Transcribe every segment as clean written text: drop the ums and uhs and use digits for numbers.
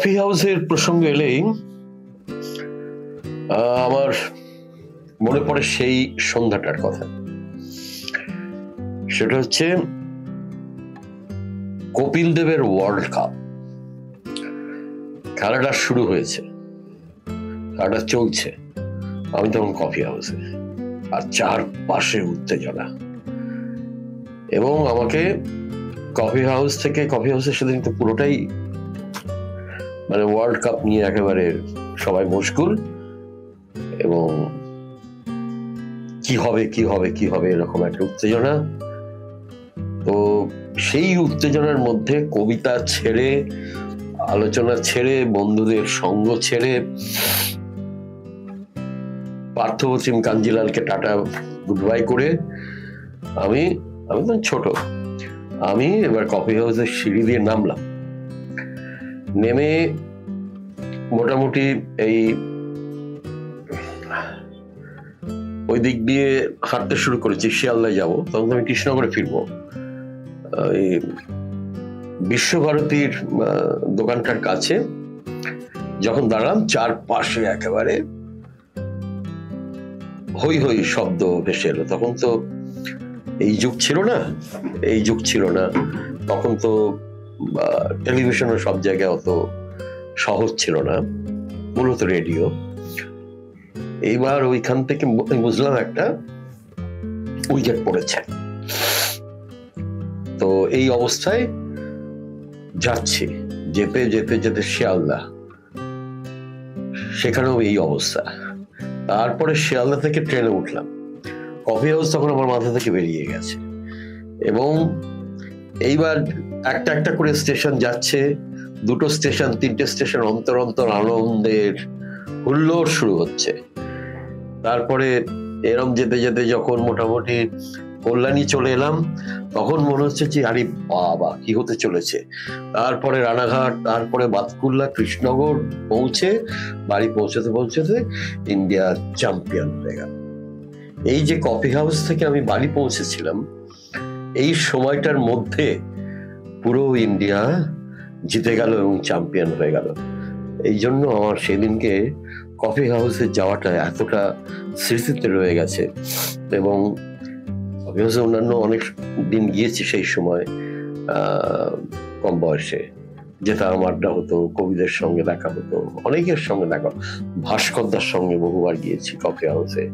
Coffee হাউসের প্রসঙ্গ এলেই আমার মনে পড়ে সেই সন্ধ্যাটার কথা। সেটা হচ্ছে কপিল দেবের ওয়ার্ল্ড কাপ। খেলাটা শুরু হয়েছে, খেলাটা চলছে, আমি তখন কফি হাউসে, আর চারপাশে উত্তেজনা। এবং আমাকে কফি হাউসের সেদিন তো পুরোটাই মানে ওয়ার্ল্ড কাপ নিয়ে একেবারে সবাই মশগুল, এবং কি হবে এরকম একটা উত্তেজনা। তো সেই উত্তেজনার মধ্যে কবিতা ছেড়ে, আলোচনা ছেড়ে, বন্ধুদের সঙ্গ ছেড়ে, পার্থপ্রতিম কাঞ্জিলালকে টাটা গুড বাই করে আমি তো ছোট, আমি এবার কফি হাউসের সিঁড়ি দিয়ে নামলাম। নেমে মোটামুটি ওই দিক দিয়ে হাঁটতে শুরু করেছি, শিয়ালদায় যাবো, তখন আমি কৃষ্ণনগরে ফিরবো। বিশ্বভারতীর দোকানটার কাছে যখন দাঁড়ালাম, চারপাশে একেবারে হই হই শব্দ ভেসে এলো। তখন তো এই যুগ ছিল না, তখন তো টেলিভিশনের সব জায়গায় অত সহজ ছিল না, মূলত রেডিও। এইবার ওইখান থেকে বুঝলাম একটা উইকেট পড়েছে। তো এই অবস্থায় যাচ্ছি, যেতে যেতে যেতে শিয়ালদা, সেখানেও এই অবস্থা। তারপরে শিয়ালদা থেকে ট্রেনে উঠলাম। কফি হাউস তখন আমার মাথা থেকে বেরিয়ে গেছে, এবং এইবার একটা একটা করে স্টেশন যাচ্ছে, দুটো স্টেশন, তিনটে স্টেশন অন্তর অন্তর আনন্দের হুল্লোড় শুরু হচ্ছে। তারপরে এরম যেতে যেতে যখন মোটামুটি কল্যাণী চলে এলাম, তখন মনে হচ্ছে যে আরে বাবা কি হতে চলেছে। তারপরে রানাঘাট, তারপরে বাতকুল্লা, কৃষ্ণনগর পৌঁছে বাড়ি পৌঁছতে ইন্ডিয়া চ্যাম্পিয়ন হয়ে গেল। এই যে কফি হাউস থেকে আমি বাড়ি পৌঁছেছিলাম, এই সময়টার মধ্যে পুরো ইন্ডিয়া জিতে গেল এবং চ্যাম্পিয়ন হয়ে গেল। এই জন্য আমার সেদিনকে কফি হাউসে যাওয়াটা এতটা স্মৃতিতে রয়ে গেছে। এবং কফি হাউসে অন্যান্য অনেক দিন গিয়েছি, সেই সময় কম বয়সে যেতাম, আড্ডা হতো, কবিদের সঙ্গে দেখা হতো, অনেকের সঙ্গে দেখা, ভাস্করদার সঙ্গে বহুবার গিয়েছি কফি হাউসে।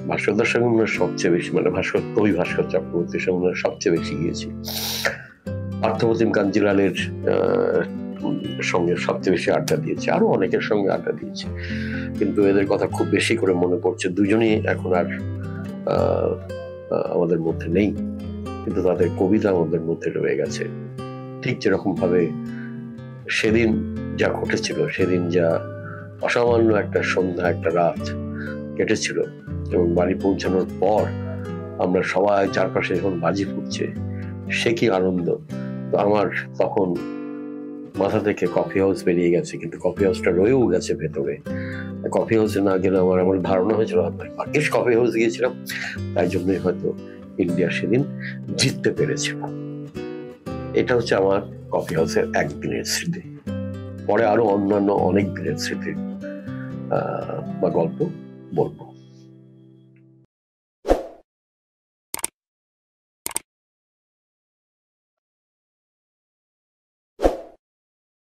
ভাস্করদার সঙ্গে সবচেয়ে বেশি, মানে কবি ভাস্কর চক্রবর্তীর সঙ্গে সবচেয়ে বেশি গিয়েছি। পার্থপ্রতিম কাঞ্জিলালের সঙ্গে সবচেয়ে বেশি আড্ডা দিয়েছি, আরো অনেকের সঙ্গে আড্ডা দিয়েছি, কিন্তু এদের কথা খুব বেশি করে মনে পড়ছে। দুজনই এখন আর আমাদের মধ্যে নেই, কিন্তু তাদের কবিতা আমাদের মধ্যে রয়ে গেছে। ঠিক যেরকম ভাবে সেদিন যা ঘটেছিল, সেদিন যা অসামান্য একটা সন্ধ্যা, একটা রাত কেটেছিল, এবং বাড়ি পৌঁছানোর পর আমরা সবাই চারপাশে যখন বাজি ফুটছে, সে কি আনন্দ। তো আমার তখন মাথা থেকে কফি হাউস বেরিয়ে গেছে, কিন্তু কফি হাউসটা রয়েও গেছে ভেতরে। কফি হাউসে না গেলে আমার ধারণা হয়েছিল ভাগ্যিস কফি হাউস গিয়েছিলাম, তাই জন্যই হয়তো ইন্ডিয়া সেদিন জিততে পেরেছিল। এটা হচ্ছে আমার কফি হাউসের একদিনের স্মৃতি। পরে আরো অন্যান্য অনেক দিনের স্মৃতি বা গল্প বলবো।